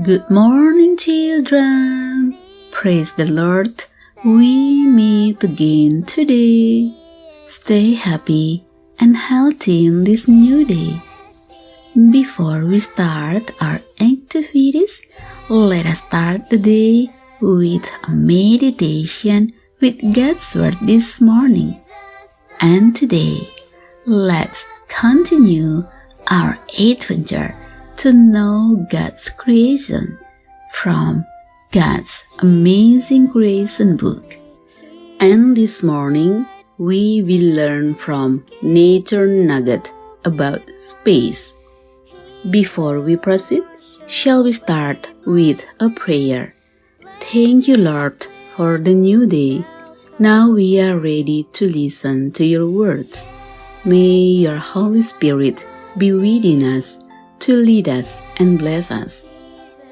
Good morning, children. Praise the Lord. We meet again today. Stay happy and healthy in this new day. Before we start our activities, let us start the day with a meditation with God's Word this morning. And today, let's continue our adventure to know God's creation from God's Amazing Creation book. And this morning, we will learn from Nature Nugget about space. Before we proceed, shall we start with a prayer? Thank you, Lord, for the new day. Now we are ready to listen to your words. May your Holy Spirit be within us to lead us and bless us.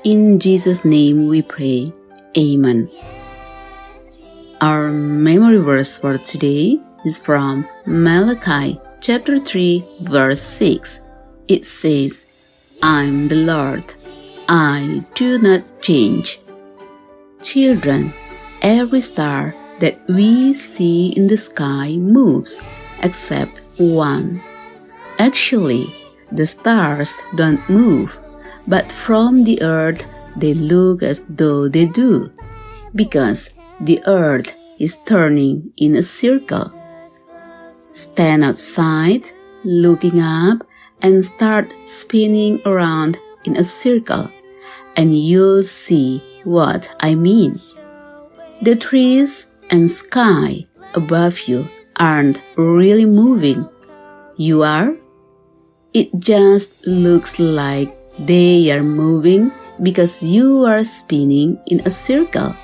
In Jesus' name we pray. Amen. Our memory verse for today is from Malachi chapter 3 verse 6. It says, I'm the Lord, I do not change. Children, every star that we see in the sky moves except one. Actually, the stars don't move, but from the earth they look as though they do, because the earth is turning in a circle. Stand outside, looking up, and start spinning around in a circle, and you'll see what I mean. The trees and sky above you aren't really moving. You are? It just looks like they are moving because you are spinning in a circle.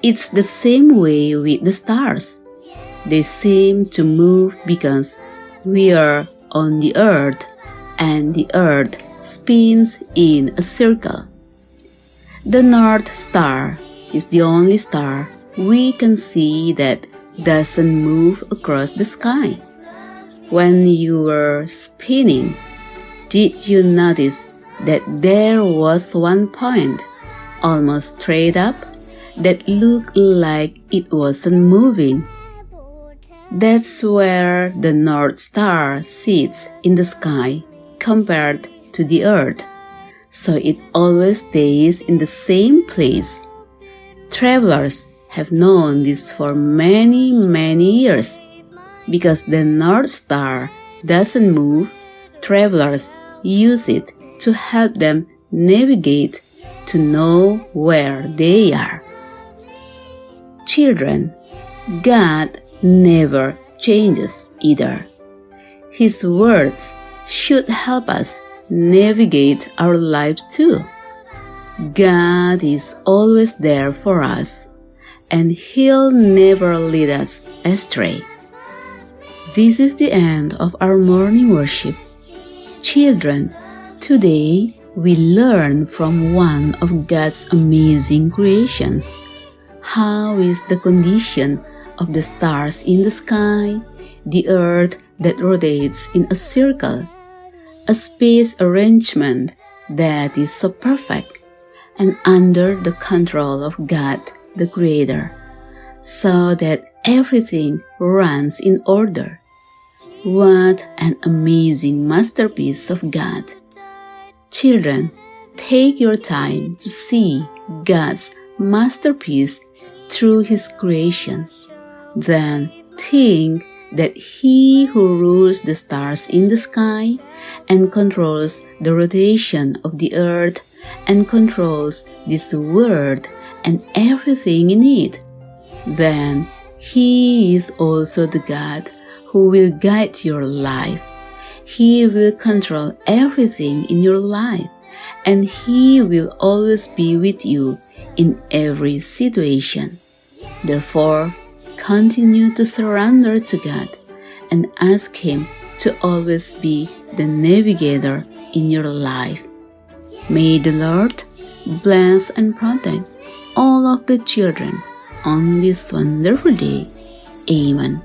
It's the same way with the stars. They seem to move because we are on the earth and the earth spins in a circle. The North Star is the only star we can see that doesn't move across the sky. When you were spinning, did you notice that there was one point, almost straight up, that looked like it wasn't moving? That's where the North Star sits in the sky compared to the earth, so it always stays in the same place. Travelers have known this for many years. Because the North Star doesn't move, travelers use it to help them navigate to know where they are. Children, God never changes either. His words should help us navigate our lives too. God is always there for us, and He'll never lead us astray. This is the end of our morning worship. Children, today we learn from one of God's amazing creations. How is the condition of the stars in the sky, the earth that rotates in a circle, a space arrangement that is so perfect and under the control of God the Creator, so that everything runs in order. What an amazing masterpiece of God! Children, take your time to see God's masterpiece through His creation. Then think that He who rules the stars in the sky and controls the rotation of the earth and controls this world and everything in it, then He is also the God who will guide your life. He will control everything in your life, and He will always be with you in every situation. Therefore, continue to surrender to God and ask Him to always be the navigator in your life. May the Lord bless and protect all of the children on this wonderful day. Amen.